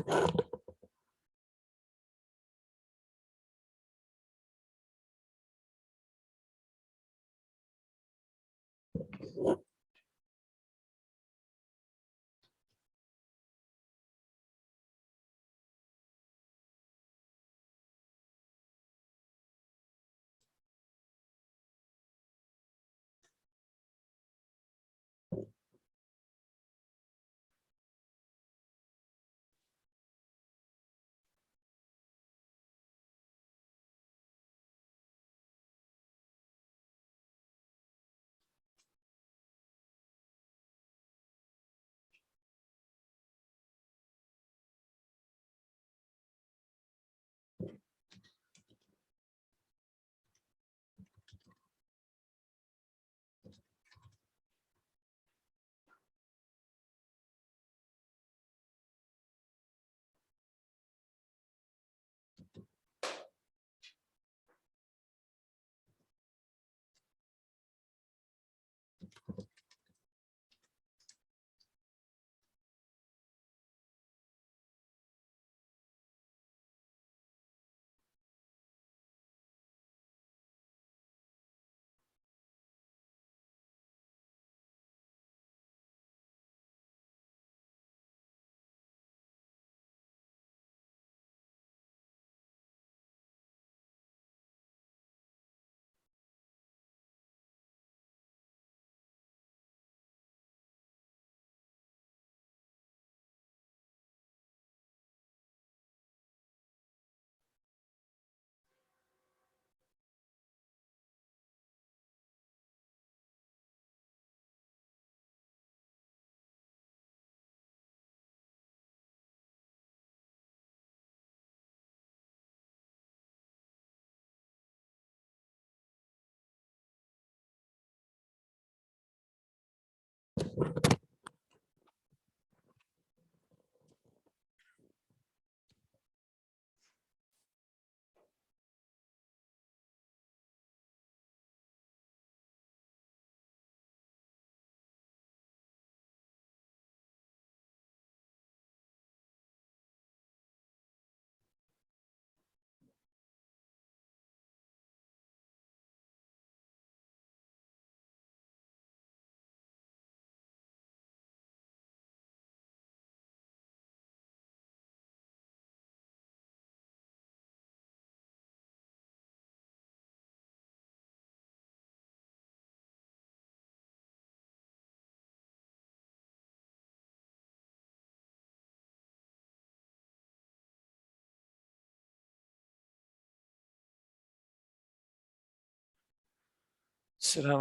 السلام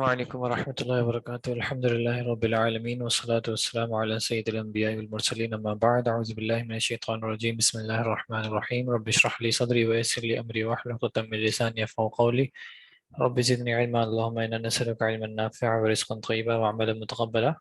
علیکم ورحمۃ اللہ وبرکاتہ الحمد للہ رب العالمین والصلاة والسلام علی سید الانبیاء والمرسلین اما بعد اعوذ باللہ من الشیطان الرجیم بسم اللہ الرحمن الرحیم رب اشرح لی صدری ویسر لی امری واحلل عقدۃ من لسانی یفقهوا قولی رب زدنی علما اللهم انا نسألک علما نافعا ورزقا طیبا وعملا متقبلا.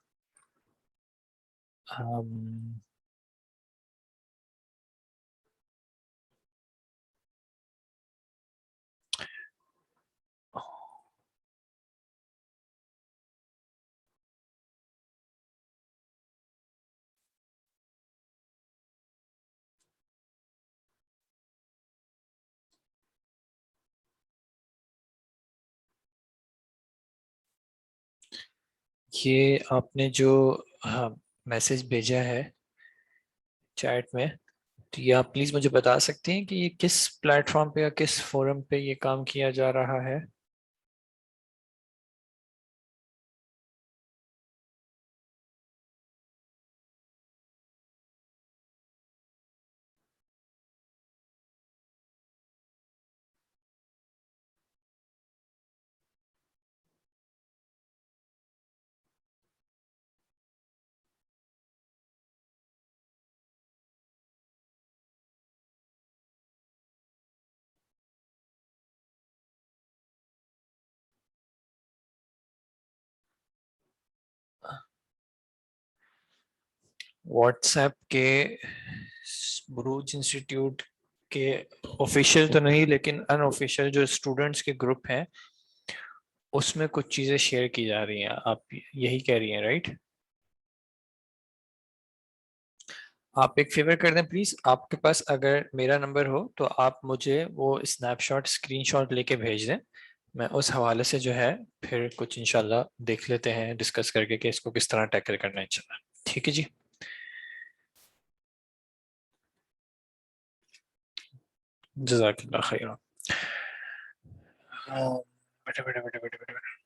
یہ آپ نے جو میسج بھیجا ہے چیٹ میں، تو یہ آپ پلیز مجھے بتا سکتے ہیں کہ یہ کس پلیٹ فارم پہ یا کس فورم پہ یہ کام کیا جا رہا ہے؟ واٹس ایپ کے بروچ انسٹیٹیوٹ کے آفیشیل تو نہیں، لیکن ان آفیشیل جو اسٹوڈنٹس کے گروپ ہیں اس میں کچھ چیزیں شیئر کی جا رہی ہیں. آپ یہی کہہ رہی ہیں رائٹ؟ آپ ایک فیور کر دیں پلیز، آپ کے پاس اگر میرا نمبر ہو تو آپ مجھے وہ اسنیپ شاٹ اسکرین شاٹ لے کے بھیج دیں، میں اس حوالے سے جو ہے پھر کچھ انشاءاللہ دیکھ لیتے ہیں ڈسکس کر کے کہ اس کو کس طرح ٹیکل کرنا ہے انشاءاللہ. ٹھیک ہے جی. جزاک اللہ خیر. بیٹھے بیٹھے بیٹھے بیٹھے بیٹھے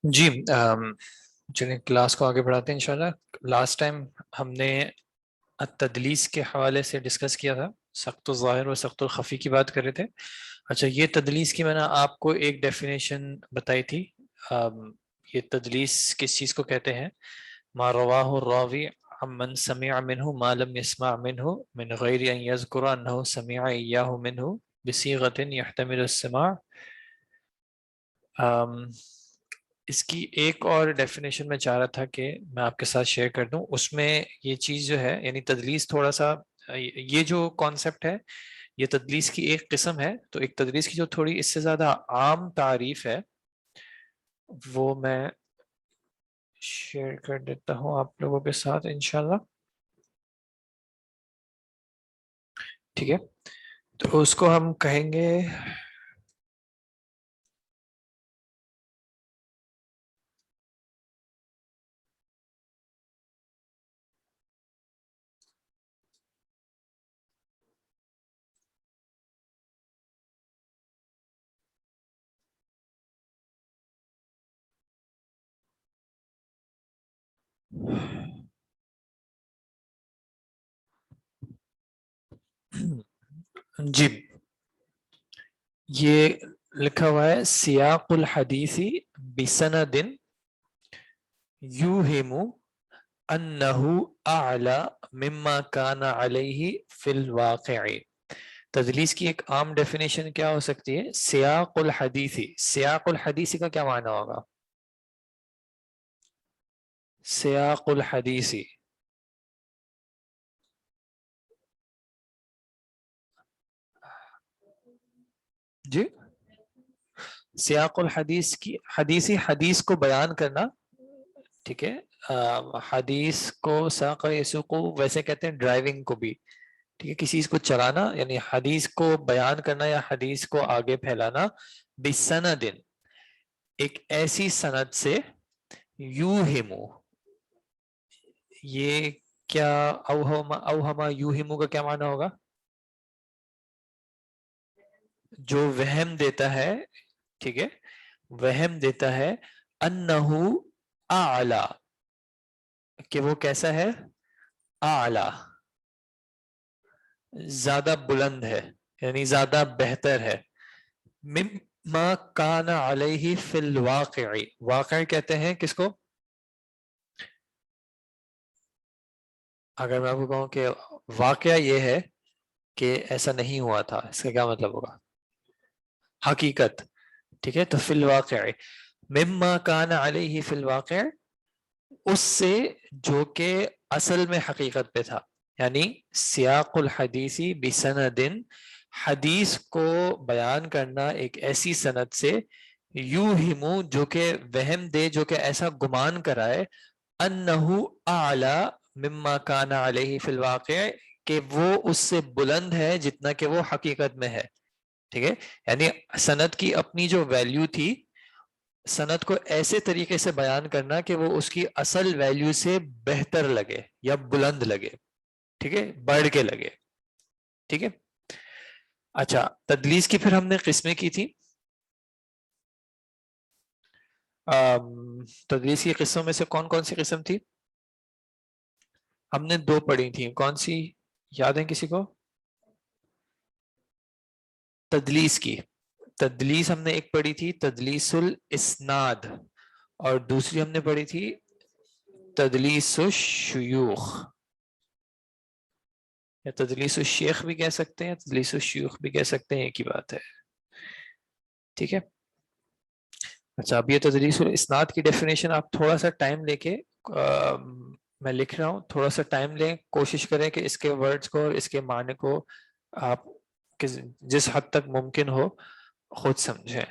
جی. چلیں کلاس کو آگے بڑھاتے ہیں انشاءاللہ. لاسٹ ٹائم ہم نے تدلیس کے حوالے سے ڈسکس کیا تھا، سخت الظاہر اور سخت الخفی کی بات کر رہے تھے. اچھا، یہ تدلیس کی میں نے آپ کو ایک ڈیفینیشن بتائی تھی. یہ تدلیس کس چیز کو کہتے ہیں؟ ما رواہ الراوی عمن سمع منہ ما لم يسمع منہ من غیر ان یذکر انہ سمع ایاہ منہ بصیغۃ یحتمل السماع. اس کی ایک اور ڈیفینیشن میں چاہ رہا تھا کہ میں آپ کے ساتھ شیئر کر دوں. اس میں یہ چیز جو ہے یعنی تدلیس تھوڑا سا، یہ جو کانسیپٹ ہے یہ تدلیس کی ایک قسم ہے. تو ایک تدلیس کی جو تھوڑی اس سے زیادہ عام تعریف ہے وہ میں شیئر کر دیتا ہوں آپ لوگوں کے ساتھ انشاءاللہ. ٹھیک ہے، تو اس کو ہم کہیں گے جی. یہ لکھا ہوا ہے سیاق الحدیثی بسند یوہم انہ اعلی مما کان علیہ فی الواقع. تدلیس کی ایک عام ڈیفینیشن کیا ہو سکتی ہے؟ سیاق الحدیثی. سیاق الحدیثی کا کیا معنی ہوگا؟ سیاق الحدیثی جی، سیاق الحدیث کی حدیثی حدیث کو بیان کرنا. ٹھیک ہے، حدیث کو ساق یسوق ویسے کہتے ہیں ڈرائیونگ کو بھی. ٹھیک ہے، کسی چیز کو چلانا یعنی حدیث کو بیان کرنا یا حدیث کو آگے پھیلانا. بسند، ایک ایسی سند سے، یوہمو، یہ کیا اوہما یوہمو کا کیا معنی ہوگا؟ جو وہم دیتا ہے. ٹھیک ہے، وہم دیتا ہے انہو اعلی، کہ وہ کیسا ہے؟ اعلی، زیادہ بلند ہے یعنی زیادہ بہتر ہے. مما کان علیہ فی الواقع. واقع کہتے ہیں کس کو؟ اگر میں آپ کو کہوں کہ واقعہ یہ ہے کہ ایسا نہیں ہوا تھا، اس کا کیا مطلب ہوگا؟ حقیقت. ٹھیک ہے، تو فی الواقع، مما کان علیہ فی الواقع، اس سے جو کہ اصل میں حقیقت پہ تھا. یعنی سیاق الحدیثی بسند، حدیث کو بیان کرنا ایک ایسی سند سے، یوہمو، جو کہ وہم دے، جو کہ ایسا گمان کرائے، انہو اعلی مما کان علیہ فی الواقع، کہ وہ اس سے بلند ہے جتنا کہ وہ حقیقت میں ہے. ٹھیک ہے، یعنی سند کی اپنی جو ویلیو تھی، سند کو ایسے طریقے سے بیان کرنا کہ وہ اس کی اصل ویلیو سے بہتر لگے یا بلند لگے. ٹھیک ہے، بڑھ کے لگے. ٹھیک ہے. اچھا، تدلیس کی پھر ہم نے قسمیں کی تھی. تدلیس کی قسموں میں سے کون کون سی قسم تھی؟ ہم نے 2 پڑھی تھیں، کون سی یاد ہے کسی کو؟ تدلیس کی، تدلیس ہم نے ایک پڑھی تھی تدلیس الاسناد، اور دوسری ہم نے پڑھی تھی تدلیس الشیوخ، یا تدلیس الشیخ بھی کہہ سکتے ہیں، تدلیس الشیوخ بھی کہہ سکتے ہیں، ایک ہی بات ہے، ٹھیک ہے۔ اچھا، اب یہ تدلیس الاسناد کی ڈیفینیشن آپ تھوڑا سا ٹائم لے کے، میں لکھ رہا ہوں، تھوڑا سا ٹائم لیں، کوشش کریں کہ اس کے ورڈز کو اور اس کے معنی کو آپ جس حد تک ممکن ہو خود سمجھیں۔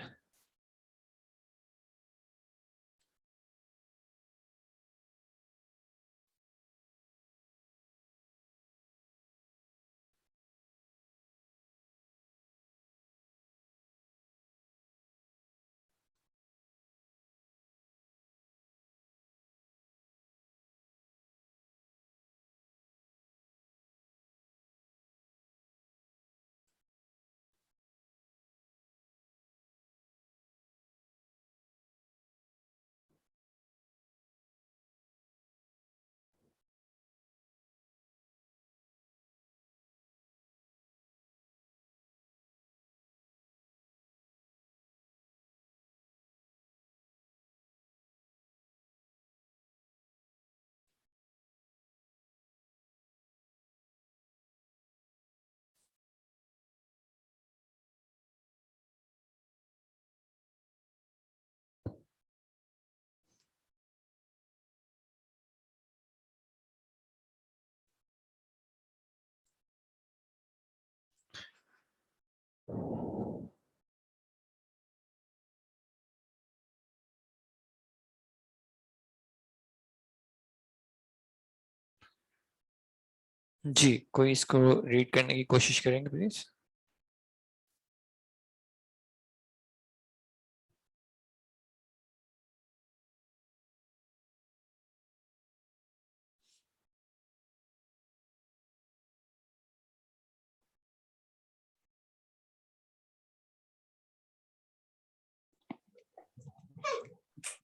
جی، کوئی اس کو ریڈ کرنے کی کوشش کریں گے پلیز؟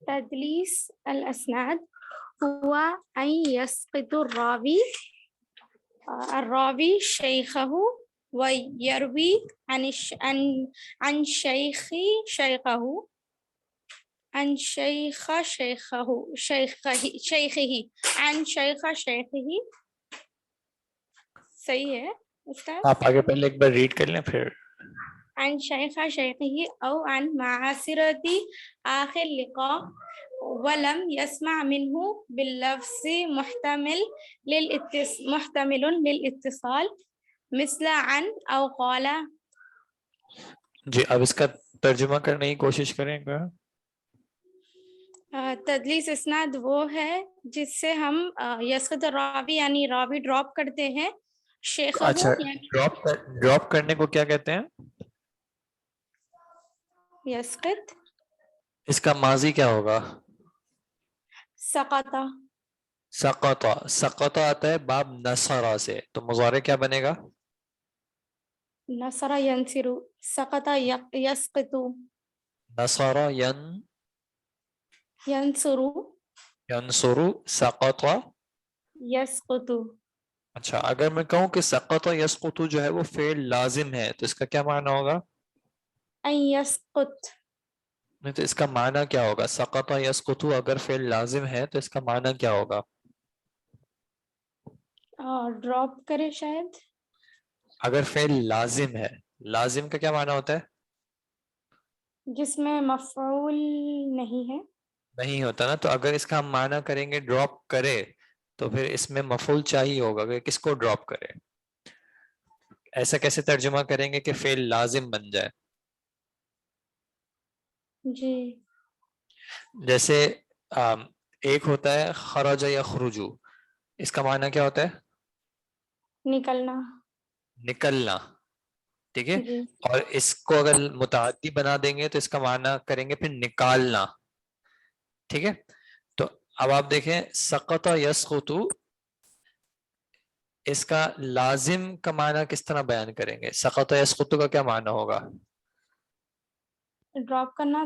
تدليس الأسناد هو أن يسقط الراوي شيخه ويروي عن شيخه عن شيخه عن شيخه. صحیح ہے استاد؟ آپ آگے پہلے ایک بار ریڈ کر لیں پھر۔ عن شيخه أو عن معاصرة آخر لقاء ولم يسمع منه باللفظ محتمل للاتصال مثل عن أو قال. جی، اب اس کا ترجمہ کرنے کی کوشش کریں گے۔ تدلیس اسناد وہ ہے جس سے ہم یسقط الراوی یعنی راوی ڈراپ کرتے ہیں، شیخ اچھا، ڈراپ کرنے کو کیا کہتے ہیں؟ یسقط اس کا ماضی کیا ہوگا؟ سقط. سقط، سقط آتا ہے باب نصرہ سے، تو مضارع کیا بنے گا؟ نصر ینصر، سقط یسقط، نصر ینصر ینصر، سقط۔ یسقط. اچھا، اگر میں کہوں کہ سقط یسقط جو ہے وہ فعل لازم ہے تو اس کا کیا معنی ہوگا؟ ان یسقط. نہیں تو اس کا معنی کیا ہوگا؟ سقط یسقط اگر فعل لازم ہے تو اس کا معنی کیا ہوگا؟ ڈراپ کرے شاید. اگر فعل لازم ہے، لازم کا کیا معنی ہوتا ہے؟ جس میں مفعول نہیں ہے. نہیں ہوتا نا، تو اگر اس کا ہم معنی کریں گے ڈراپ کرے تو پھر اس میں مفعول چاہیے ہوگا کہ کس کو ڈراپ کرے۔ ایسا کیسے ترجمہ کریں گے کہ فعل لازم بن جائے؟ جی جیسے ایک ہوتا ہے خرج یخرجو، اس کا معنی کیا ہوتا ہے؟ نکلنا. نکلنا، ٹھیک ہے۔ جی اور اس کو اگر متعدی بنا دیں گے تو اس کا معنی کریں گے پھر نکالنا، ٹھیک ہے۔ تو اب آپ دیکھیں سقط یسقط، اس کا لازم کا معنی کس طرح بیان کریں گے؟ سقط یسقط کا کیا معنی ہوگا؟ ڈراپ کرنا،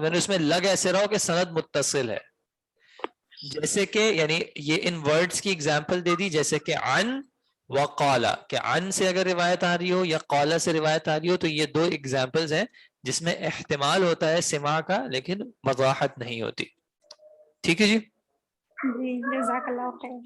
میں اس میں لگ ایسے رہا ہو کہ سند متصل ہے، جیسے کہ یعنی یہ ان ورڈز کی اگزامپل دے دی، جیسے کہ عن و قالا، کہ عن سے اگر روایت آ رہی ہو یا قالا سے روایت آ رہی ہو، تو یہ دو اگزامپلز ہیں جس میں احتمال ہوتا ہے سماع کا لیکن وضاحت نہیں ہوتی. ٹھیک ہے جی. جی جزاک اللہ خیر.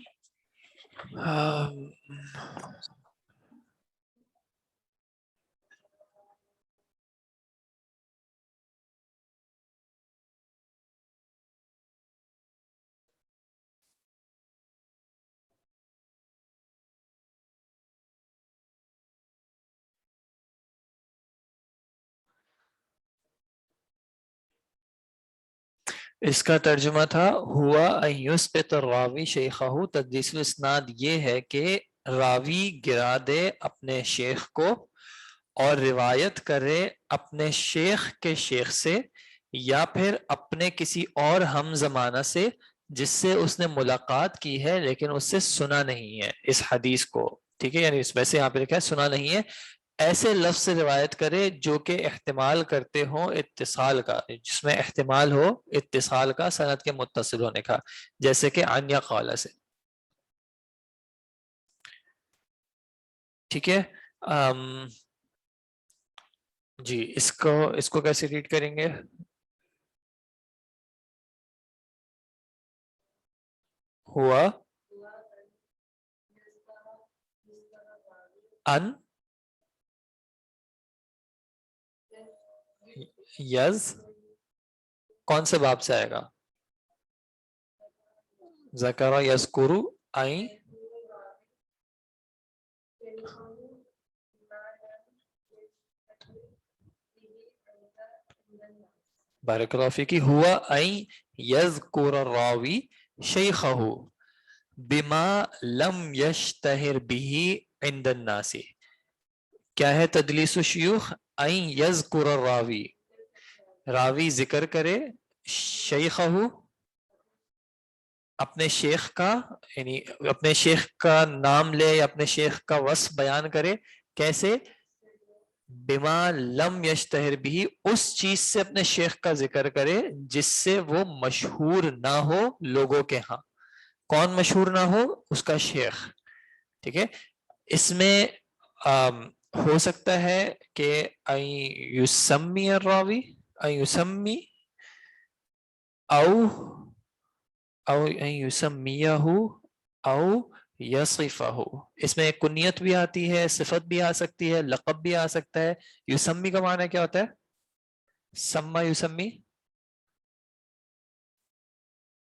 اس کا ترجمہ تھا ہوا ان یثبت الراوی شیخہ، تدلیس الاسناد یہ ہے کہ راوی گرا دے اپنے شیخ کو اور روایت کرے اپنے شیخ کے شیخ سے یا پھر اپنے کسی اور ہم زمانہ سے جس سے اس نے ملاقات کی ہے لیکن اس سے سنا نہیں ہے اس حدیث کو. ٹھیک ہے، یعنی ویسے یہاں پہ لکھا ہے سنا نہیں ہے، ایسے لفظ سے روایت کرے جو کہ احتمال کرتے ہوں اتصال کا، جس میں احتمال ہو اتصال کا، سند کے متصل ہونے کا، جیسے کہ عن یا قال سے. ٹھیک ہے جی. اس کو کیسے ریڈ کریں گے؟ ہوا ان یز، کون سے باب سے آئے گا؟ ذکر یذکر این. بارک اللہ فیکی. ہوا این یذکر الراوی شیخہ بما لم یشتہر به عند الناس. کیا ہے تدلیس الشیوخ؟ این یذکر الراوی، راوی ذکر کرے شیخہ اپنے شیخ کا، یعنی اپنے شیخ کا نام لے یا اپنے شیخ کا وصف بیان کرے. کیسے؟ بما لم یشتہر بھی، اس چیز سے اپنے شیخ کا ذکر کرے جس سے وہ مشہور نہ ہو لوگوں کے ہاں. کون مشہور نہ ہو؟ اس کا شیخ. ٹھیک ہے. اس میں ہو سکتا ہے کہ یسمی الراوی، یسمی او یسمیہ او یصفہ. اس میں کنیت بھی آتی ہے، صفت بھی آ سکتی ہے، لقب بھی آ سکتا ہے. یسمی کا معنی کیا ہوتا ہے؟ سما یسمی.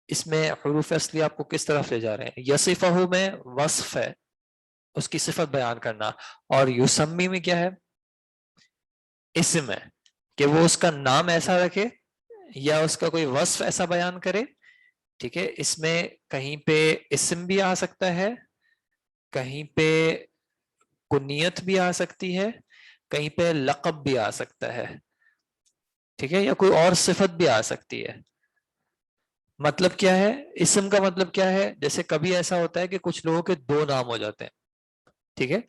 اس میں حروف اصلی آپ کو کس طرف لے جا رہے ہیں؟ یصفہ میں وصف ہے، اس کی صفت بیان کرنا، اور یسمی میں کیا ہے؟ اسم ہے، کہ وہ اس کا نام ایسا رکھے یا اس کا کوئی وصف ایسا بیان کرے. ٹھیک ہے. اس میں کہیں پہ اسم بھی آ سکتا ہے، کہیں پہ کنیت بھی آ سکتی ہے، کہیں پہ لقب بھی آ سکتا ہے. ٹھیک ہے. یا کوئی اور صفت بھی آ سکتی ہے. مطلب کیا ہے؟ اسم کا مطلب کیا ہے؟ جیسے کبھی ایسا ہوتا ہے کہ کچھ لوگوں کے دو نام ہو جاتے ہیں. ٹھیک ہے.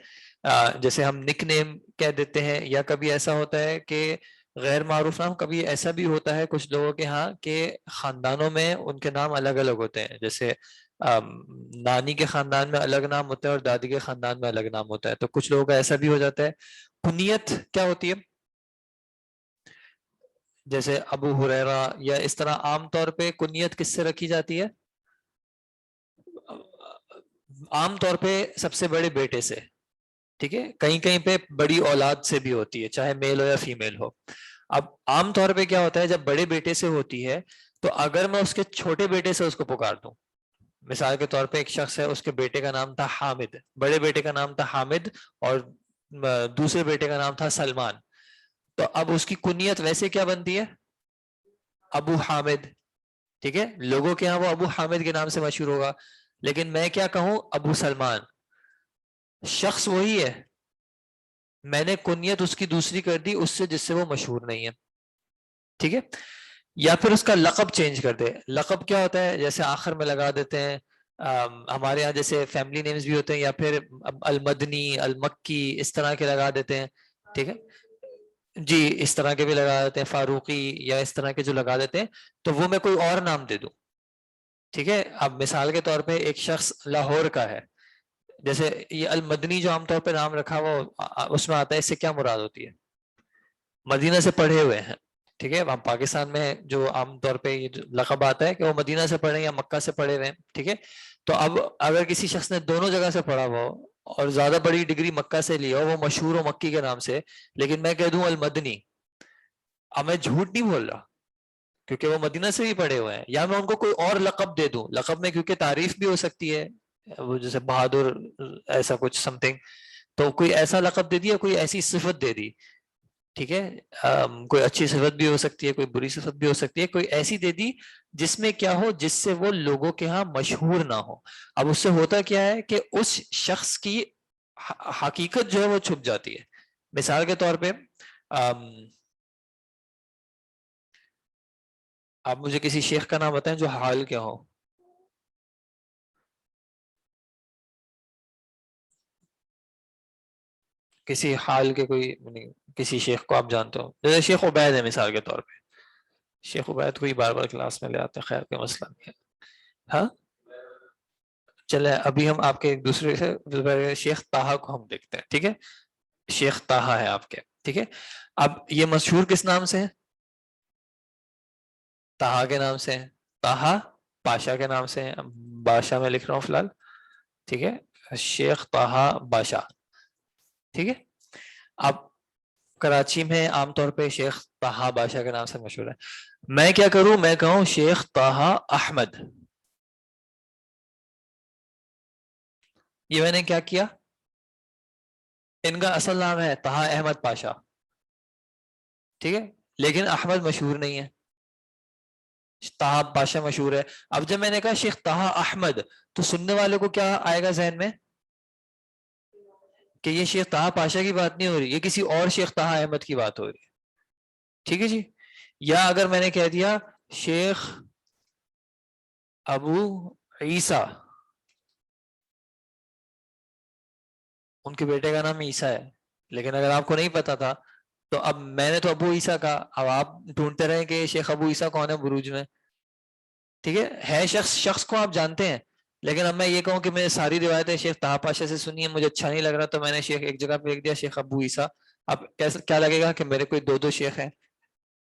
جیسے ہم نک نیم کہہ دیتے ہیں، یا کبھی ایسا ہوتا ہے کہ غیر معروف نام. کبھی ایسا بھی ہوتا ہے کچھ لوگوں کے ہاں کہ خاندانوں میں ان کے نام الگ الگ ہوتے ہیں. جیسے نانی کے خاندان میں الگ نام ہوتا ہے اور دادی کے خاندان میں الگ نام ہوتا ہے. تو کچھ لوگوں کا ایسا بھی ہو جاتا ہے. کنیت کیا ہوتی ہے؟ جیسے ابو ہریرہ یا اس طرح عام طور پہ کنیت کس سے رکھی جاتی ہے؟ عام طور پہ سب سے بڑے بیٹے سے. ٹھیک ہے. کہیں کہیں پہ بڑی اولاد سے بھی ہوتی ہے، چاہے میل ہو یا فیمیل ہو. اب عام طور پہ کیا ہوتا ہے، جب بڑے بیٹے سے ہوتی ہے تو اگر میں اس کے چھوٹے بیٹے سے اس کو پکار دوں، مثال کے طور پہ ایک شخص ہے، اس کے بیٹے کا نام تھا حامد، بڑے بیٹے کا نام تھا حامد اور دوسرے بیٹے کا نام تھا سلمان، تو اب اس کی کنیت ویسے کیا بنتی ہے؟ ابو حامد. ٹھیک ہے. لوگوں کے ہاں وہ ابو حامد کے نام سے مشہور ہوگا، لیکن میں کیا کہوں؟ ابو سلمان. شخص وہی ہے، میں نے کنیت اس کی دوسری کر دی اس سے جس سے وہ مشہور نہیں ہے. ٹھیک ہے. یا پھر اس کا لقب چینج کر دے. لقب کیا ہوتا ہے؟ جیسے آخر میں لگا دیتے ہیں، ہمارے ہاں جیسے فیملی نیمز بھی ہوتے ہیں، یا پھر المدنی، المکی، اس طرح کے لگا دیتے ہیں. ٹھیک ہے. جی اس طرح کے بھی لگا دیتے ہیں، فاروقی یا اس طرح کے جو لگا دیتے ہیں، تو وہ میں کوئی اور نام دے دوں، ٹھیک ہے. اب مثال کے طور پہ ایک شخص لاہور کا ہے، جیسے یہ المدنی جو عام طور پہ نام رکھا ہوا اس میں آتا ہے، اس سے کیا مراد ہوتی ہے؟ مدینہ سے پڑھے ہوئے ہیں، ٹھیک ہے. ہم پاکستان میں جو عام طور پہ یہ جو لقب آتا ہے کہ وہ مدینہ سے پڑھے یا مکہ سے پڑھے ہوئے ہیں، ٹھیک ہے. تو اب اگر کسی شخص نے دونوں جگہ سے پڑھا ہوا ہو اور زیادہ بڑی ڈگری مکہ سے لی ہو، وہ مشہور ہو مکی کے نام سے، لیکن میں کہہ دوں المدنی، اب میں جھوٹ نہیں بول رہا کیونکہ وہ مدینہ سے بھی پڑھے ہوئے ہیں. یا میں ان کو کوئی اور لقب دے دوں، لقب میں کیونکہ تعریف بھی ہو سکتی ہے، وہ جیسے بہادر ایسا کچھ سم تھنگ، تو کوئی ایسا لقب دے دیا، کوئی ایسی صفت دے دی، ٹھیک ہے. کوئی اچھی صفت بھی ہو سکتی ہے، کوئی بری صفت بھی ہو سکتی ہے، کوئی ایسی دے دی جس میں کیا ہو، جس سے وہ لوگوں کے ہاں مشہور نہ ہو. اب اس سے ہوتا کیا ہے کہ اس شخص کی حقیقت جو ہے وہ چھپ جاتی ہے. مثال کے طور پہ آپ مجھے کسی شیخ کا نام بتائیں جو حال کیا ہو. کسی حال کے کوئی کسی شیخ کو آپ جانتے ہو، جیسے شیخ عبید ہے مثال کے طور پہ. شیخ عبید کو ہی بار بار کلاس میں لے آتے ہیں، خیر کوئی مسئلہ نہیں ہے. ہاں چلے ابھی ہم آپ کے ایک دوسرے سے شیخ طاہا کو ہم دیکھتے ہیں، ٹھیک ہے. شیخ طاہا ہے آپ کے، ٹھیک ہے. اب یہ مشہور کس نام سے ہے؟ طاہا کے نام سے ہے. طاہا پاشا کے نام سے ہے، بادشاہ میں لکھ رہا ہوں فی الحال، ٹھیک ہے. شیخ طاہا بادشاہ، ٹھیک ہے. اب کراچی میں عام طور پہ شیخ طاہا بادشاہ کے نام سے مشہور ہے. میں کیا کروں، میں کہوں شیخ طاہا احمد. یہ میں نے کیا کیا، ان کا اصل نام ہے طاہا احمد پاشا، ٹھیک ہے، لیکن احمد مشہور نہیں ہے، طاہا پاشا مشہور ہے. اب جب میں نے کہا شیخ طاہا احمد، تو سننے والے کو کیا آئے گا ذہن میں کہ یہ شیخ طاہا پاشا کی بات نہیں ہو رہی، یہ کسی اور شیخ طاہا احمد کی بات ہو رہی ہے، ٹھیک ہے جی. یا اگر میں نے کہہ دیا شیخ ابو عیسیٰ، ان کے بیٹے کا نام عیسیٰ ہے، لیکن اگر آپ کو نہیں پتا تھا تو اب میں نے تو ابو عیسیٰ کہا، اب آپ ڈھونڈتے رہیں کہ شیخ ابو عیسیٰ کون ہے بروج میں، ٹھیک ہے شخص کو آپ جانتے ہیں. لیکن اب میں یہ کہوں کہ میں نے ساری روایتیں شیخ طاہا پاشا سے سنی ہیں، مجھے اچھا نہیں لگ رہا، تو میں نے شیخ ایک جگہ پہ لکھ دیا شیخ ابو عیسیٰ. اب کیا لگے گا کہ میرے کوئی دو شیخ ہیں،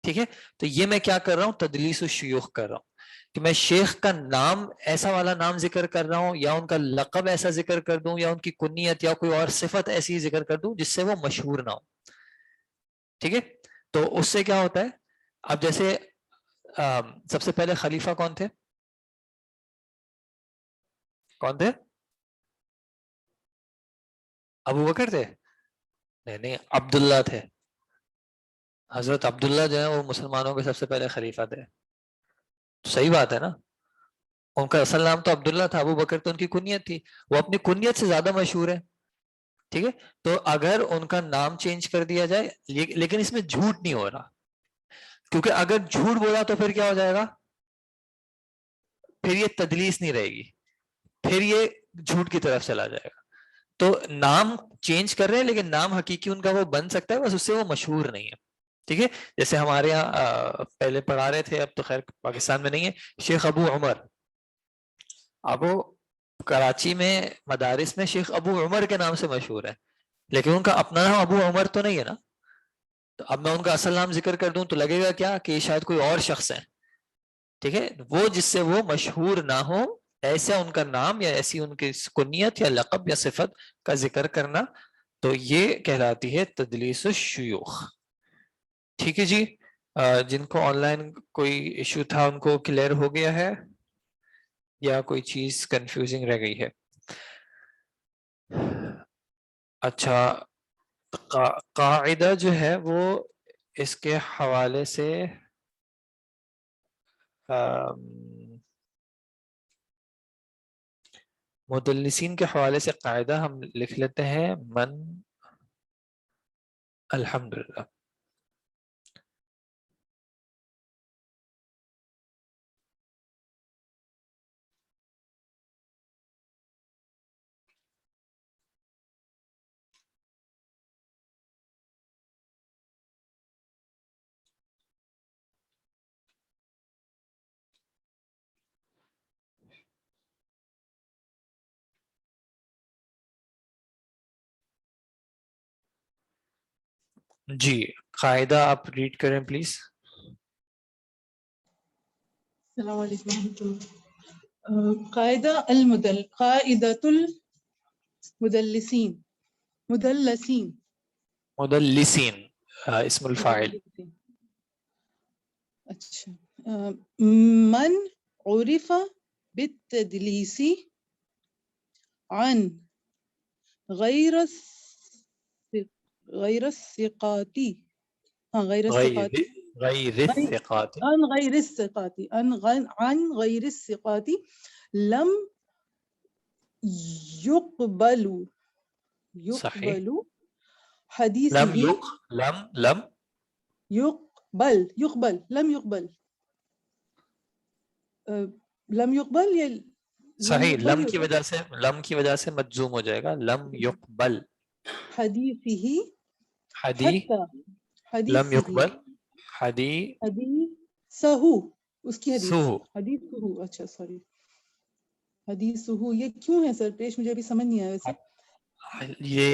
ٹھیک ہے. تو یہ میں کیا کر رہا ہوں، تدلیس الشیوخ کر رہا ہوں، کہ میں شیخ کا نام ایسا والا نام ذکر کر رہا ہوں، یا ان کا لقب ایسا ذکر کر دوں، یا ان کی کنیت یا کوئی اور صفت ایسی ذکر کر دوں جس سے وہ مشہور نہ ہو، ٹھیک ہے. تو اس سے کیا ہوتا ہے، اب جیسے سب سے پہلے خلیفہ کون تھے، کون تھے؟ ابو بکر تھے؟ نہیں نہیں، عبداللہ تھے. حضرت عبداللہ جو ہے وہ مسلمانوں کے سب سے پہلے خلیفہ تھے. صحیح بات ہے نا، ان کا اصل نام تو عبداللہ تھا، ابو بکر تو ان کی کنیت تھی، وہ اپنی کنیت سے زیادہ مشہور ہے، ٹھیک ہے. تو اگر ان کا نام چینج کر دیا جائے، لیکن اس میں جھوٹ نہیں ہو رہا، کیونکہ اگر جھوٹ بولا تو پھر کیا ہو جائے گا، پھر یہ تدلیس نہیں رہے گی، پھر یہ جھوٹ کی طرف چلا جائے گا. تو نام چینج کر رہے ہیں لیکن نام حقیقی ان کا وہ بن سکتا ہے، بس اس سے وہ مشہور نہیں ہے، ٹھیک ہے. جیسے ہمارے یہاں پہلے پڑھا رہے تھے، اب تو خیر پاکستان میں نہیں ہے، شیخ ابو عمر. اب وہ کراچی میں مدارس میں شیخ ابو عمر کے نام سے مشہور ہے، لیکن ان کا اپنا نام ابو عمر تو نہیں ہے نا. تو اب میں ان کا اصل نام ذکر کر دوں تو لگے گا کیا کہ شاید کوئی اور شخص ہے، ٹھیک ہے. وہ جس سے وہ مشہور نہ ہو، ایسا ان کا نام یا ایسی ان کی کنیت یا لقب یا صفت کا ذکر کرنا، تو یہ کہلاتی ہے تدلیس الشیوخ، ٹھیک ہے جی. جن کو آن لائن کوئی ایشو تھا ان کو کلیئر ہو گیا ہے یا کوئی چیز کنفیوزنگ رہ گئی ہے؟ اچھا، قاعدہ جو ہے وہ اس کے حوالے سے مدلسین کے حوالے سے قاعدہ ہم لکھ لیتے ہیں، الحمدللہ. جی قاعدہ آپ ریڈ کریں پلیز. السلام علیکم ورحمۃ اللہ. قاعدہ قاعدۃ المدلسین. مدلسین اسم الفاعل. اچھا. من عرف بالتدلیس عن غیر الثقات غیر الثقات عن غیر الثقات لم يقبل صحیح. حدیثه. لم يقبل یا صحیح. يقبل لم کی وجہ سے مجزوم ہو جائے گا. لم يقبل حدیثه حدی لم يقبل حدیثه اس کی حدیث. حدیثه اچھا سوری حدیثه یہ کیوں ہے سر پیش مجھے ابھی سمجھ نہیں آیا ویسے. یہ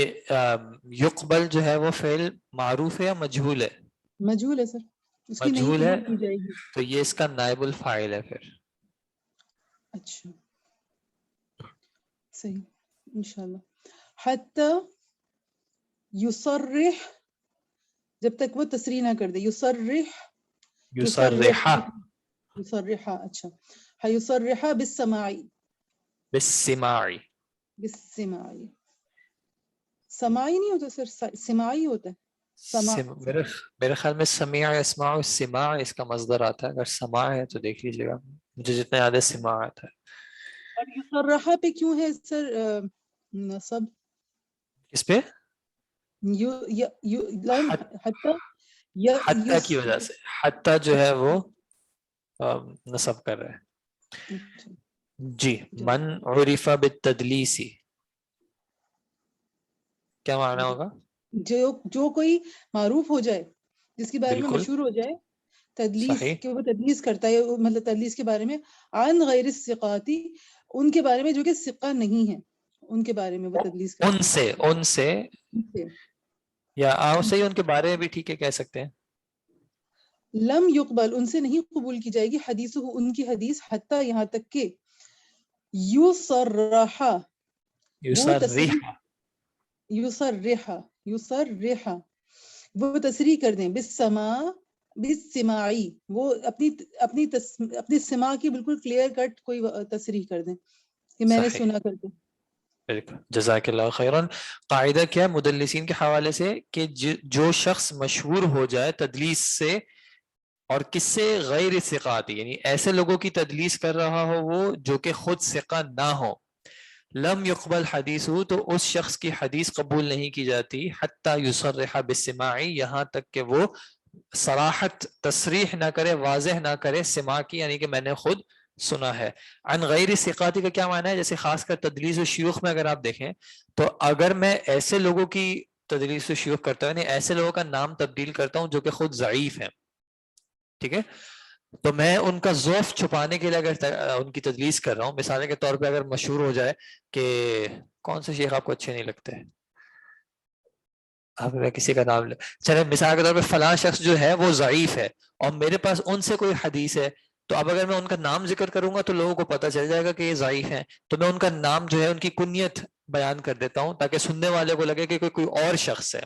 یقبل جو ہے وہ فعل معروف ہے یا مجہول ہے؟ مجہول ہے سر. اس کی نہیں مجہول ہے قبول کی جائے گی. تو یہ اس کا نائب الفاعل ہے پھر. اچھا صحیح انشاءاللہ. حتی یصرح جب تک وہ تصریح نہ کر دے. یصرح اچھا. یصرح بالسماع سماعی نہیں ہوتا سر سماعی ہوتا ہے. میرے خیال میں سمیع اسماع السماع اس کا مصدر آتا ہے. اگر سماع ہے تو دیکھ لیجیے گا. مجھے جتنا یاد ہے سماع آتا ہے. اور یصرح پہ کیوں ہے سر نصب؟ اس پہ حتی کی وجہ سے. حتی جو ہے وہ نصب کر رہے ہیں. جی. من عرف بالتدلیس کیا معنی ہوگا؟ جو کوئی معروف ہو جائے جس کے بارے میں مشہور ہو جائے تدلیس کہ وہ تدلیس کرتا ہے مطلب تدلیس کے بارے میں عن غیر الثقات ان کے بارے میں جو کہ ثقہ نہیں ہے ان کے بارے میں وہ تدلیس کرتا ہے. ان سے یا صحیح ان کے بارے میں بھی ٹھیک ہے کہہ سکتے ہیں. لم یقبل ان سے نہیں قبول کی جائے گی حدیث ان کی حدیث حتی یہاں تک کہ یصرح وہ تصریح کر دیں بالسماعی وہ اپنی سماع کی بالکل کلیئر کٹ کوئی تصریح کر دیں کہ میں نے سنا کر دیں. جزاک اللہ خیرن. قاعدہ کیا ہے مدلسین کے حوالے سے کہ جو شخص مشہور ہو جائے تدلیس سے اور کس سے غیر ثقات یعنی ایسے لوگوں کی تدلیس کر رہا ہو وہ جو کہ خود ثقہ نہ ہو لم یقبل حدیث تو اس شخص کی حدیث قبول نہیں کی جاتی حتی یصرح بالسماع یہاں تک کہ وہ صراحت تصریح نہ کرے واضح نہ کرے سماع کی یعنی کہ میں نے خود سنا ہے. عن غیر ثقاتی کا کیا معنی ہے؟ جیسے خاص کر تدلیس و شیوخ میں اگر آپ دیکھیں تو اگر میں ایسے لوگوں کی تدلیس و شیوخ کرتا ہوں یعنی ایسے لوگوں کا نام تبدیل کرتا ہوں جو کہ خود ضعیف ہیں ٹھیک ہے تو میں ان کا ضعف چھپانے کے لیے اگر ان کی تدلیس کر رہا ہوں مثال کے طور پہ اگر مشہور ہو جائے کہ کون سے شیخ آپ کو اچھے نہیں لگتے اب میں کسی کا نام چلے مثال کے طور پہ فلاں شخص جو ہے وہ ضعیف ہے اور میرے پاس ان سے کوئی حدیث ہے تو اب اگر میں ان کا نام ذکر کروں گا تو لوگوں کو پتہ چل جائے گا کہ یہ ضعیف ہیں تو میں ان کا نام جو ہے ان کی کنیت بیان کر دیتا ہوں تاکہ سننے والے کو لگے کہ کوئی اور شخص ہے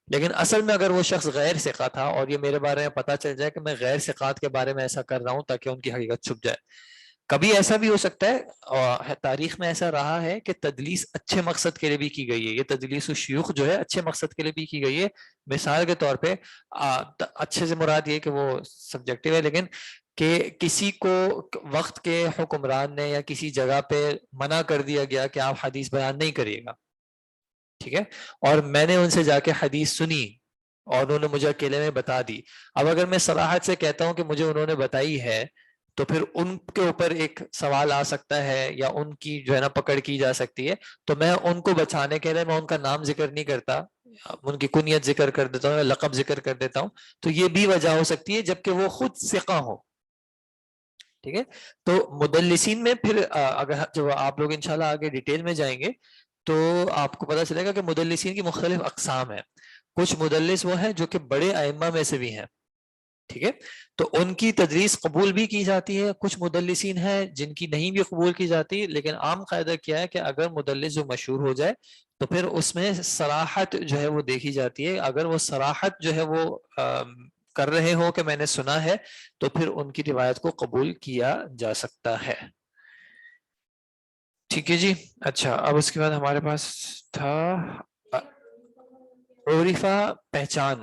لیکن اصل میں اگر وہ شخص غیر ثقہ تھا اور یہ میرے بارے میں پتہ چل جائے کہ میں غیر ثقات کے بارے میں ایسا کر رہا ہوں تاکہ ان کی حقیقت چھپ جائے. کبھی ایسا بھی ہو سکتا ہے اور تاریخ میں ایسا رہا ہے کہ تدلیس اچھے مقصد کے لیے بھی کی گئی ہے. یہ تدلیس و شیوخ جو ہے اچھے مقصد کے لیے بھی کی گئی ہے. مثال کے طور پہ اچھے سے مراد یہ کہ وہ سبجیکٹیو ہے لیکن کہ کسی کو وقت کے حکمران نے یا کسی جگہ پہ منع کر دیا گیا کہ آپ حدیث بیان نہیں کریے گا ٹھیک ہے اور میں نے ان سے جا کے حدیث سنی اور انہوں نے مجھے اکیلے میں بتا دی. اب اگر میں صراحت سے کہتا ہوں کہ مجھے انہوں نے بتائی ہے تو پھر ان کے اوپر ایک سوال آ سکتا ہے یا ان کی جو ہے نا پکڑ کی جا سکتی ہے تو میں ان کو بچانے کے لیے میں ان کا نام ذکر نہیں کرتا ان کی کنیت ذکر کر دیتا ہوں یا لقب ذکر کر دیتا ہوں تو یہ بھی وجہ ہو سکتی ہے جبکہ وہ خود ثقہ ہو ٹھیک ہے. تو مدلسین میں پھر اگر جو آپ لوگ انشاءاللہ آگے ڈیٹیل میں جائیں گے تو آپ کو پتہ چلے گا کہ مدلسین کی مختلف اقسام ہیں. کچھ مدلس وہ ہیں جو کہ بڑے ائمہ میں سے بھی ہیں، ٹھیک ہے، تو ان کی تدریس قبول بھی کی جاتی ہے. کچھ مدلسین ہیں جن کی نہیں بھی قبول کی جاتی، لیکن عام قاعدہ کیا ہے کہ اگر مدلس جو مشہور ہو جائے تو پھر اس میں صراحت جو ہے وہ دیکھی جاتی ہے. اگر وہ صراحت جو ہے وہ کر رہے ہو کہ میں نے سنا ہے، تو پھر ان کی روایت کو قبول کیا جا سکتا ہے. ٹھیک ہے جی. اچھا، اب اس کے بعد ہمارے پاس تھا عرفہ، پہچان.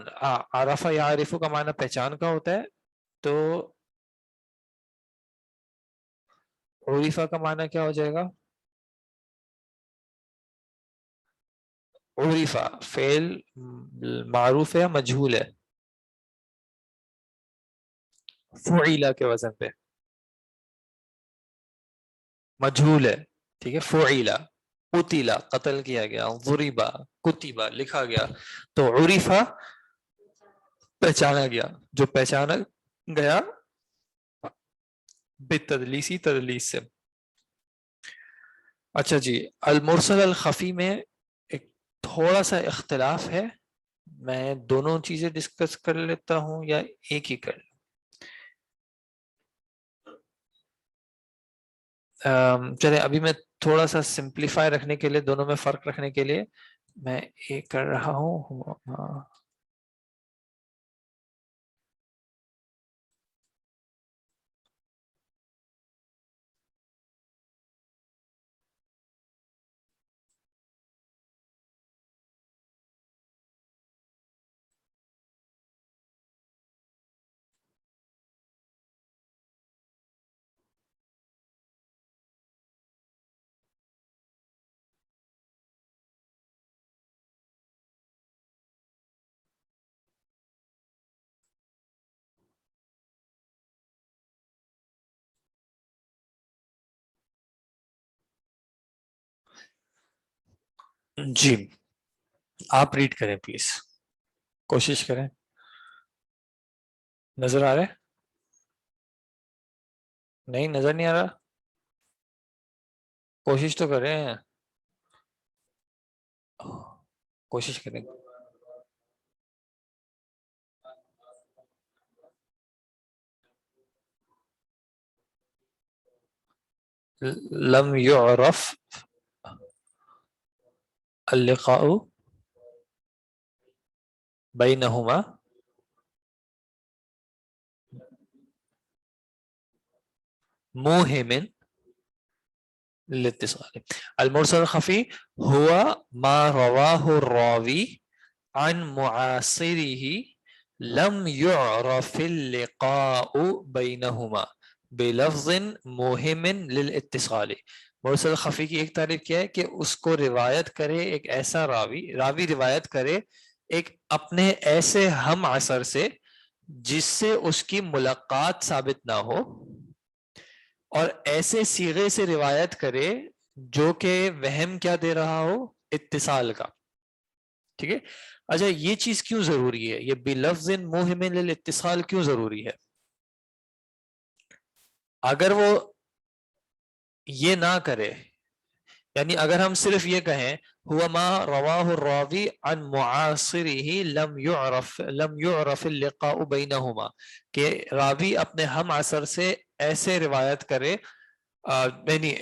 عرفہ یا عارفو کا معنی پہچان کا ہوتا ہے، تو عرفہ کا معنی کیا ہو جائے گا؟ عرفہ فعل معروف ہے یا مجہول ہے؟ فعیلہ کے وزن پہ مجہول ہے، ٹھیک ہے. فعیلہ، قتیلہ قتل کیا گیا، ضربہ کتبہ لکھا گیا، تو عرفہ پہچانا گیا، جو پہچانا گیا بالتدلیسی، تدلیس سے. اچھا جی، المرسل الخفی میں ایک تھوڑا سا اختلاف ہے، میں دونوں چیزیں ڈسکس کر لیتا ہوں یا ایک ہی کر لوں؟ چلے ابھی میں تھوڑا سا سمپلیفائی رکھنے کے لیے، دونوں میں فرق رکھنے کے لیے میں ایک کر رہا ہوں. جی آپ ریڈ کریں پلیز، کوشش کریں. نظر آ رہا ہے؟ نہیں نظر نہیں آ رہا؟ کوشش تو کریں، کوشش کریں. لم يعرف اللقاء بینہما موہم للاتصال. المرسل الخفی ہوا ما رواہ الراوی عن معاصرہ لم يعرف اللقاء بینہما بلفظ موہم للاتصال. مرسل خفی کی ایک تعریف کیا ہے کہ اس کو روایت کرے ایک ایسا راوی روایت کرے ایک اپنے ایسے ہم عصر سے جس سے اس کی ملاقات ثابت نہ ہو، اور ایسے صیغے سے روایت کرے جو کہ وہم کیا دے رہا ہو؟ اتصال کا. ٹھیک ہے. اچھا یہ چیز کیوں ضروری ہے؟ یہ بلفظ موہم للاتصال کیوں ضروری ہے؟ اگر وہ یہ نہ کرے، یعنی اگر ہم صرف یہ کہیں ہوا ما رواہ الراوی عن معاصرہ لم يعرف اللقاء بینہما، کہ راوی اپنے ہم عصر سے ایسے روایت کرے، یعنی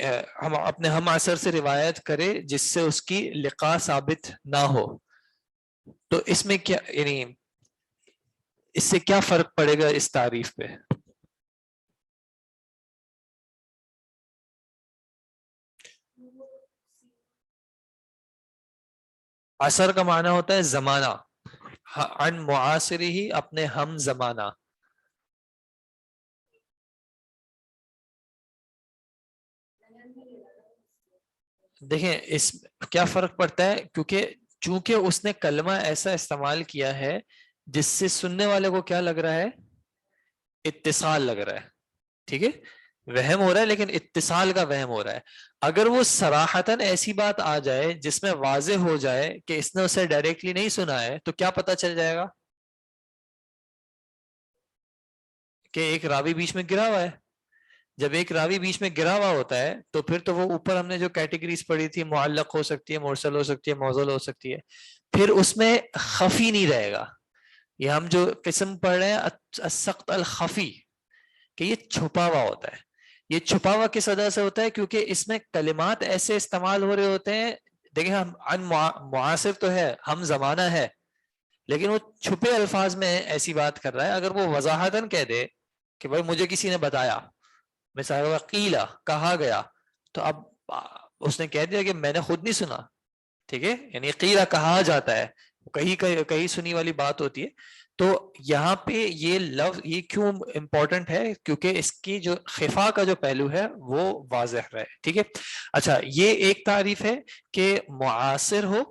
ہم اپنے ہم عصر سے روایت کرے جس سے اس کی لقاء ثابت نہ ہو، تو اس میں کیا، یعنی اس سے کیا فرق پڑے گا اس تعریف پہ؟ عصر کا معنی ہوتا ہے زمانہ، عن معاصرہ ہی اپنے ہم زمانہ. دیکھیں اس کیا فرق پڑتا ہے، کیونکہ چونکہ اس نے کلمہ ایسا استعمال کیا ہے جس سے سننے والے کو کیا لگ رہا ہے؟ اتصال لگ رہا ہے. ٹھیک ہے، وہم ہو رہا ہے لیکن اتصال کا وہم ہو رہا ہے. اگر وہ صراحتاً ایسی بات آ جائے جس میں واضح ہو جائے کہ اس نے اسے ڈائریکٹلی نہیں سنا ہے، تو کیا پتہ چل جائے گا؟ کہ ایک راوی بیچ میں گرا ہوا ہے. جب ایک راوی بیچ میں گرا ہوا ہوتا ہے تو پھر تو وہ اوپر ہم نے جو کیٹیگریز پڑھی تھی، معلق ہو سکتی ہے، مرسل ہو سکتی ہے، موصول ہو سکتی ہے، پھر اس میں خفی نہیں رہے گا. یہ ہم جو قسم پڑھ رہے ہیں السقط الخفی، کہ یہ چھپا ہوا ہوتا ہے. یہ چھپا ہوا کس وجہ سے ہوتا ہے؟ کیونکہ اس میں کلمات ایسے استعمال ہو رہے ہوتے ہیں. دیکھیں ہم معاصر تو ہے، ہم زمانہ ہے، لیکن وہ چھپے الفاظ میں ایسی بات کر رہا ہے. اگر وہ وضاحتاً کہہ دے کہ بھائی مجھے کسی نے بتایا، مثال قیلا کہا گیا، تو اب اس نے کہہ دیا کہ میں نے خود نہیں سنا. ٹھیک ہے، یعنی قیلا کہا جاتا ہے، کہیں سنی والی بات ہوتی ہے. تو یہاں پہ یہ لفظ یہ کیوں امپورٹنٹ ہے؟ کیونکہ اس کی جو خفا کا جو پہلو ہے وہ واضح رہے. ٹھیک ہے. اچھا، یہ ایک تعریف ہے کہ معاصر ہو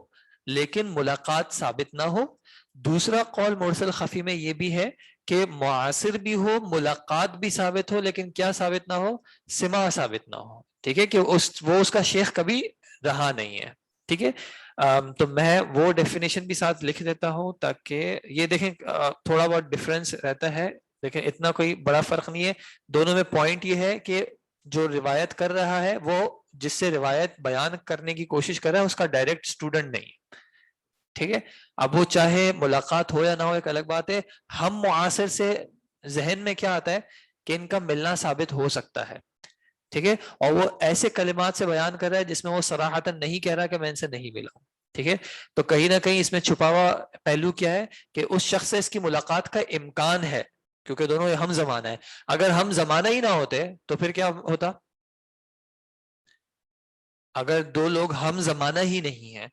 لیکن ملاقات ثابت نہ ہو. دوسرا قول مرسل خفی میں یہ بھی ہے کہ معاصر بھی ہو، ملاقات بھی ثابت ہو، لیکن کیا ثابت نہ ہو؟ سماع ثابت نہ ہو. ٹھیک ہے، کہ وہ اس کا شیخ کبھی رہا نہیں ہے. ٹھیک ہے. تو میں وہ ڈیفینیشن بھی ساتھ لکھ دیتا ہوں تاکہ یہ دیکھیں تھوڑا بہت ڈفرینس رہتا ہے، لیکن اتنا کوئی بڑا فرق نہیں ہے. دونوں میں پوائنٹ یہ ہے کہ جو روایت کر رہا ہے وہ جس سے روایت بیان کرنے کی کوشش کر رہا ہے اس کا ڈائریکٹ اسٹوڈنٹ نہیں. ٹھیک ہے. اب وہ چاہے ملاقات ہو یا نہ ہو ایک الگ بات ہے. ہم معاصر سے ذہن میں کیا آتا ہے کہ ان کا ملنا ثابت ہو سکتا ہے. ٹھیک ہے. اور وہ ایسے کلمات سے بیان کر رہا ہے جس میں وہ صراحتاً نہیں کہہ رہا کہ میں ان سے نہیں ملا ہوں. ٹھیک ہے. تو کہیں نہ کہیں اس میں چھپا ہوا پہلو کیا ہے کہ اس شخص سے اس کی ملاقات کا امکان ہے، کیونکہ دونوں ہم زمانہ ہے. اگر ہم زمانہ ہی نہ ہوتے تو پھر کیا ہوتا؟ اگر دو لوگ ہم زمانہ ہی نہیں ہیں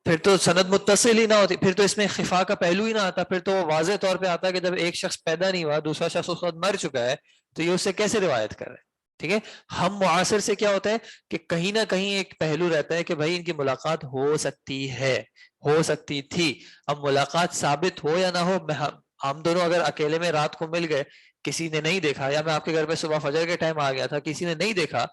پھر تو سند متصل ہی نہ ہوتی، پھر تو اس میں خفا کا پہلو ہی نہ آتا. پھر تو واضح طور پہ آتا کہ جب ایک شخص پیدا نہیں ہوا، دوسرا شخص اس وقت مر چکا ہے، تو یہ اس سے کیسے روایت کر رہے ہیں. ٹھیک ہے. ہم معاصر سے کیا ہوتا ہے کہ کہیں نہ کہیں ایک پہلو رہتا ہے کہ بھائی ان کی ملاقات ہو سکتی ہے، ہو سکتی تھی. اب ملاقات ثابت ہو یا نہ ہو، ہم دونوں اگر اکیلے میں رات کو مل گئے، کسی نے نہیں دیکھا، یا میں آپ کے گھر پہ صبح فجر کے ٹائم آ گیا تھا، کسی نے نہیں دیکھا،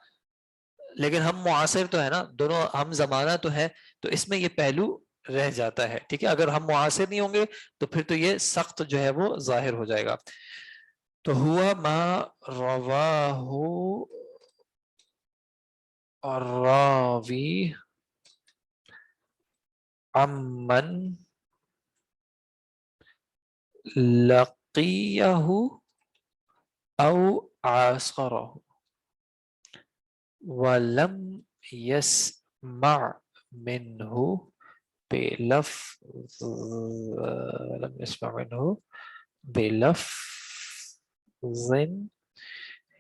لیکن ہم معاصر تو ہے نا، دونوں ہم زمانہ تو ہے، تو اس میں یہ پہلو رہ جاتا ہے. ٹھیک ہے. اگر ہم معاصر نہیں ہوں گے تو پھر تو یہ سخت جو ہے وہ ظاہر ہو جائے گا. تو ہوا ما رواہ الراوی عمن لقیہ او عاصرہ وَلَمْ يَسْمَعْ مِنْهُ بِلَفْظٍ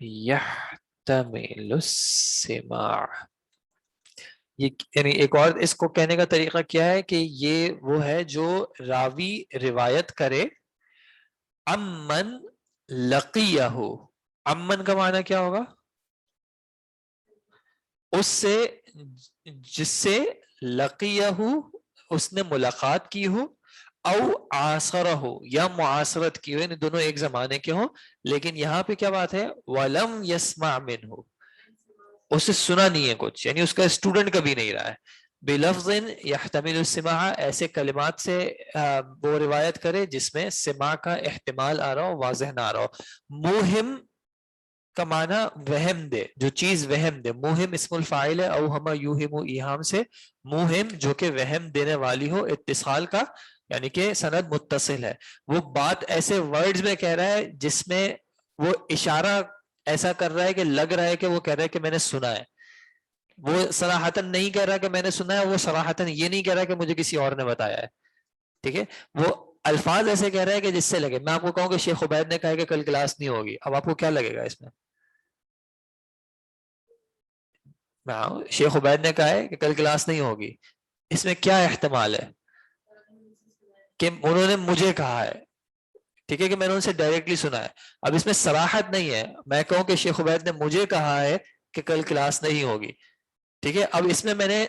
يَحْتَمِلُ السِّمَاعَ. یعنی ایک اور اس کو کہنے کا طریقہ کیا ہے کہ یہ وہ ہے جو راوی روایت کرے عمن لقیہ. عمن کا معنی کیا ہوگا؟ اس سے جس سے لقیہ اس نے ملاقات کی ہو، او عاصرہ ہو یا معاصرت کی ہو، یعنی دونوں ایک زمانے کے ہوں. لیکن یہاں پہ کیا بات ہے؟ وَلَمْ يَسْمَعْ مِنْهُ، اسے سنا نہیں ہے کچھ، یعنی اس کا اسٹوڈنٹ کبھی نہیں رہا ہے. بِلَفْظٍ يَحْتَمِلُ السِّمَاعَ، ایسے کلمات سے وہ روایت کرے جس میں سماع کا احتمال آ رہا ہو، واضح نہ آ رہا ہو. موہم کا معنی وہم دے، جو چیز وہم دے. موہم اسم الفاعل ہے، اوہم یوہم ایہام سے. موہم جو کہ وہم دینے والی ہو، اتصال کا یعنی کہ سند متصل ہے. وہ بات ایسے ورڈز میں کہہ رہا ہے جس میں وہ اشارہ ایسا کر رہا ہے کہ لگ رہا ہے کہ وہ کہہ رہا ہے کہ میں نے سنا ہے. وہ صراحتاً نہیں کہہ رہا کہ میں نے سنا ہے، وہ صراحتاً یہ نہیں کہہ رہا کہ مجھے کسی اور نے بتایا ہے. ٹھیک ہے. وہ الفاظ ایسے کہہ رہا ہے کہ جس سے لگے. میں آپ کو کہوں کہ شیخ عبید نے کہا کہ کل کلاس نہیں ہوگی، اب آپ کو کیا لگے گا اس میں؟ شیخ عبید نے کہا ہے کہ کل کلاس نہیں ہوگی، اس میں کیا احتمال ہے؟ کہ انہوں نے مجھے کہا ہے. ٹھیک ہے، کہ میں نے ان سے ڈائریکٹلی سنا ہے. اب اس میں صراحت نہیں ہے. میں کہوں کہ شیخ عبید نے مجھے کہا ہے کہ کل کلاس نہیں ہوگی. ٹھیک ہے. اب اس میں نے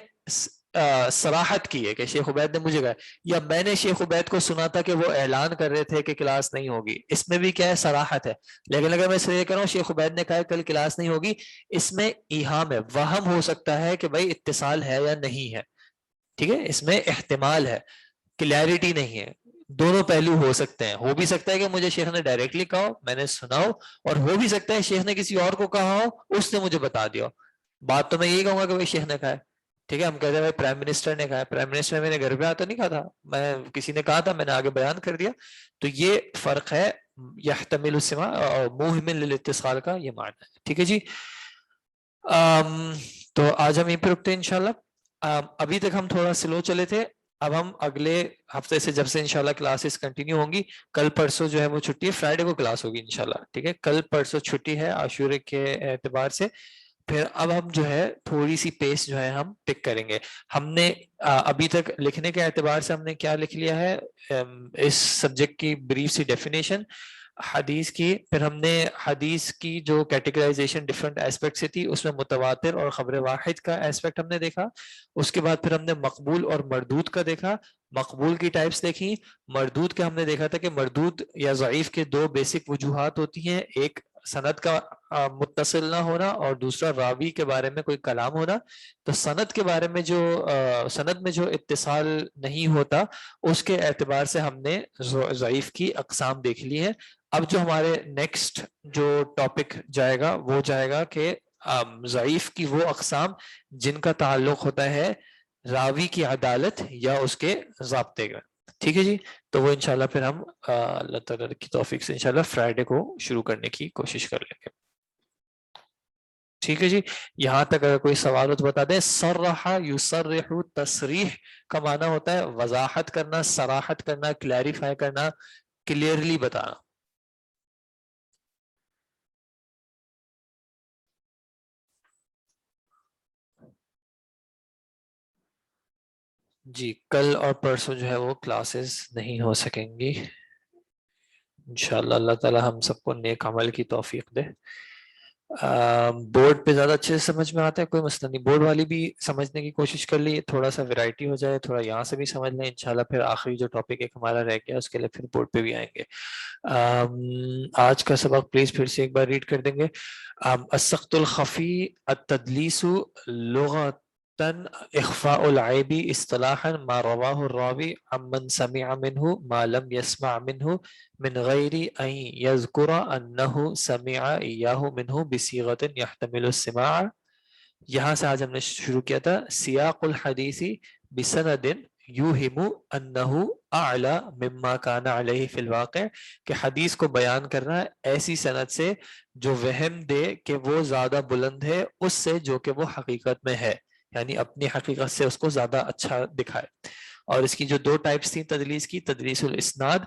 صراحت کی ہے کہ شیخ عبید نے مجھے کہا، یا میں نے شیخ عبید کو سنا تھا کہ وہ اعلان کر رہے تھے کہ کلاس نہیں ہوگی. اس میں بھی کیا ہے؟ صراحت ہے. لیکن اگر میں اس لیے کہہ رہا ہوں شیخ عبید نے کہا کل کلاس نہیں ہوگی، اس میں ایہام ہے، وہم ہو سکتا ہے کہ بھائی اتصال ہے یا نہیں ہے. ٹھیک ہے. اس میں احتمال ہے، کلیئرٹی نہیں ہے. دونوں پہلو ہو سکتے ہیں. ہو بھی سکتا ہے کہ مجھے شیخ نے ڈائریکٹلی کہا ہو, میں نے سنا ہو, اور ہو بھی سکتا ہے شیخ نے کسی اور کو کہا ہو, اس نے مجھے بتا دیا ہو. بات تو میں یہی کہوں گا کہ بھائی شیخ نے کہا ہے, ٹھیک ہے. ہم کہتے ہیں بھائی پرائم منسٹر نے کہا ہے, پرائم منسٹر نے میرے گھر پہ آتا نہیں کہا تھا, میں کسی نے کہا تھا, میں نے آگے بیان کر دیا. تو یہ فرق ہے یحتمل السماع اور موہمن للاتصال کا, یہ معنی ہے. ٹھیک ہے جی. تو آج ہم یہیں پہ رکتے ہیں انشاءاللہ. ابھی تک ہم تھوڑا سلو چلے تھے, اب ہم اگلے ہفتے سے جب سے انشاءاللہ کلاسز کنٹینیو ہوں گی, کل پرسوں جو ہے وہ چھٹی ہے, فرائیڈے کو کلاس ہوگی انشاءاللہ. ٹھیک ہے, کل پرسوں چھٹی ہے عاشورے کے اعتبار سے. پھر اب ہم جو ہے تھوڑی سی پیس جو ہے ہم پک کریں گے. ہم نے ابھی تک لکھنے کے اعتبار سے ہم نے کیا لکھ لیا ہے, اس سبجیکٹ کی بریف سی ڈیفینیشن حدیث کی. پھر ہم نے حدیث کی جو کیٹیگرائزیشن ڈفرینٹ ایسپیکٹ سے تھی, اس میں متواتر اور خبر واحد کا ایسپیکٹ ہم نے دیکھا. اس کے بعد پھر ہم نے مقبول اور مردود کا دیکھا, مقبول کی ٹائپس دیکھی. مردود کا ہم نے دیکھا تھا کہ مردود یا ضعیف کے دو بیسک وجوہات ہوتی ہیں, ایک سند کا متصل نہ ہونا اور دوسرا راوی کے بارے میں کوئی کلام ہونا. تو سند کے بارے میں جو سند میں جو اتصال نہیں ہوتا, اس کے اعتبار سے ہم نے ضعیف کی اقسام دیکھ لی ہیں. اب جو ہمارے نیکسٹ جو ٹاپک جائے گا وہ جائے گا کہ ضعیف کی وہ اقسام جن کا تعلق ہوتا ہے راوی کی عدالت یا اس کے ضابطے کا. ٹھیک ہے جی. تو وہ انشاءاللہ پھر ہم اللہ تعالیٰ کی توفیق سے انشاءاللہ فرائیڈے کو شروع کرنے کی کوشش کر لیں گے. ٹھیک ہے جی. یہاں تک اگر کوئی سوال ہو تو بتا دیں. صرح یصرح, تصریح کا معنی ہوتا ہے وضاحت کرنا, صراحت کرنا, کلیریفائی کرنا, کلیئرلی بتانا. جی کل اور پرسوں جو ہے وہ کلاسز نہیں ہو سکیں گی انشاءاللہ. اللہ تعالی ہم سب کو نیک عمل کی توفیق دے. بورڈ پہ زیادہ اچھے سے سمجھ میں آتا ہے, کوئی مسئلہ نہیں. بورڈ والی بھی سمجھنے کی کوشش کر لی, تھوڑا سا ویرائٹی ہو جائے, تھوڑا یہاں سے بھی سمجھ لیں انشاءاللہ. پھر آخری جو ٹاپک ایک ہمارا رہ گیا اس کے لیے پھر بورڈ پہ بھی آئیں گے. آج کا سبق پلیز پھر سے ایک بار ریڈ کر دیں گے. السقط الخفی التدلیس لغة اخفاء العیب اصطلاحا ما رواه الراوی عمن سمع منه ما لم يسمع منه من غیر ان یذکر انه سمع ایاه منه بصیغة يحتمل السماع. یہاں سے آج ہم نے شروع کیا تھا سیاق الحدیث بسند یوہم انه اعلی مما کان علیہ فی الواقع, کہ حدیث کو بیان کرنا ایسی سند سے جو وہم دے کہ وہ زیادہ بلند ہے اس سے جو کہ وہ حقیقت میں ہے, یعنی اپنی حقیقت سے اس کو زیادہ اچھا دکھائے. اور اس کی جو دو ٹائپس تھیں تدلیس کی, تدلیس الاسناد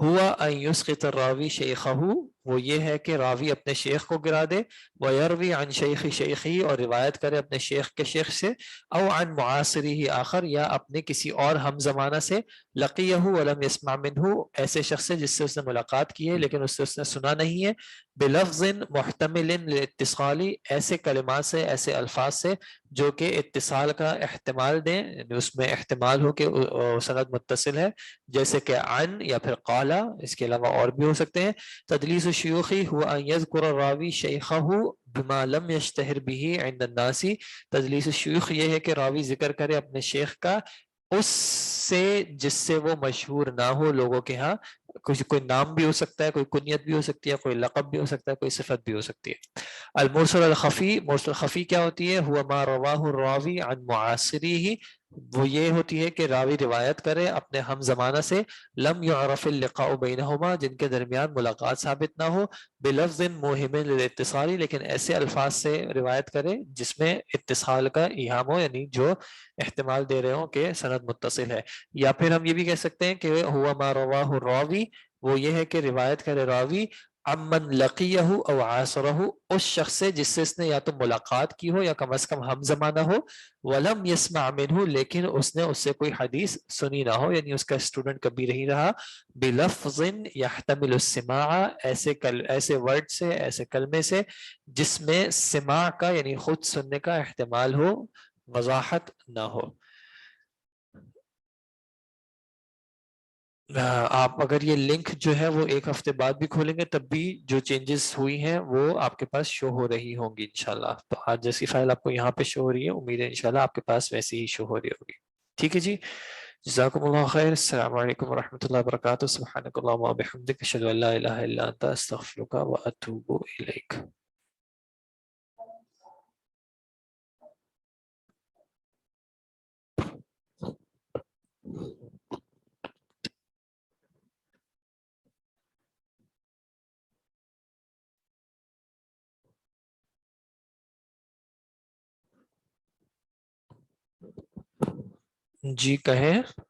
ہوا ان یسقط الراوی شیخہ, وہ یہ ہے کہ راوی اپنے شیخ کو گرا دے, ویروی عن شیخ شیخی, اور روایت کرے اپنے شیخ کے شیخ سے, او عن معاصری آخر, یا اپنے کسی اور ہم زمانہ سے, لقیہ ولم یسمع منہ, ایسے شخص سے جس سے اس نے ملاقات کی ہے لیکن اس سے اس نے سنا نہیں ہے, بلفظ محتمل للاتصال, ایسے کلمات سے, ایسے الفاظ سے جو کہ اتصال کا احتمال دیں, یعنی اس میں احتمال ہو کہ سند متصل ہے, جیسے کہ عن یا پھر قالا, اس کے علاوہ اور بھی ہو سکتے ہیں. تدلیس الشیوخی ہوا ان یذکر الراوی شیخہ بما لم یشتہر به عند الناس, تدلیس الشیوخ یہ ہے کہ راوی ذکر کرے اپنے شیخ کا اس سے جس سے وہ مشہور نہ ہو لوگوں کے ہاں. کوئی نام بھی ہو سکتا ہے, کوئی کنیت بھی ہو سکتی ہے, کوئی لقب بھی ہو سکتا ہے, کوئی صفت بھی ہو سکتی ہے. المرسل الخفی, مرسل خفی کیا ہوتی ہے, ہوا ما رواہ الراوی عن معاصریہ, وہ یہ ہوتی ہے کہ راوی روایت کرے اپنے ہم زمانہ سے, لم یعرف اللقاء بینہما, جن کے درمیان ملاقات ثابت نہ ہو, بلفظ موہم للاتصال, لیکن ایسے الفاظ سے روایت کرے جس میں اتصال کا ایہام ہو, یعنی جو احتمال دے رہے ہوں کہ سند متصل ہے. یا پھر ہم یہ بھی کہہ سکتے ہیں کہ ہوا ما رواہ الراوی, وہ یہ ہے کہ روایت کرے راوی امن لقیہ او عاصرہ, اس شخص سے جس سے اس نے یا تو ملاقات کی ہو یا کم از کم ہم زمانہ ہو, ولم یسمع منہ, لیکن اس نے اس سے کوئی حدیث سنی نہ ہو, یعنی اس کا اسٹوڈنٹ کبھی نہیں رہا, بلفظ یحتمل السماع, ایسے ورڈ سے, ایسے کلمے سے جس میں سماع کا یعنی خود سننے کا احتمال ہو, وضاحت نہ ہو. آپ اگر یہ لنک جو ہے وہ ایک ہفتے بعد بھی کھولیں گے تب بھی جو چینجز ہوئی ہیں وہ آپ کے پاس شو ہو رہی ہوں گی انشاءاللہ. تو آج جیسی فائل آپ کو یہاں پہ شو ہو رہی ہے, امید ہے انشاءاللہ آپ کے پاس ویسی ہی شو ہو رہی ہوگی. ٹھیک ہے جی. جزاکم اللہ خیر. السلام علیکم ورحمۃ اللہ وبرکاتہ. سبحانک اللہم وبحمدک اشہد ان لا الہ الا انت استغفرک واتوب الیک. جی کہیں.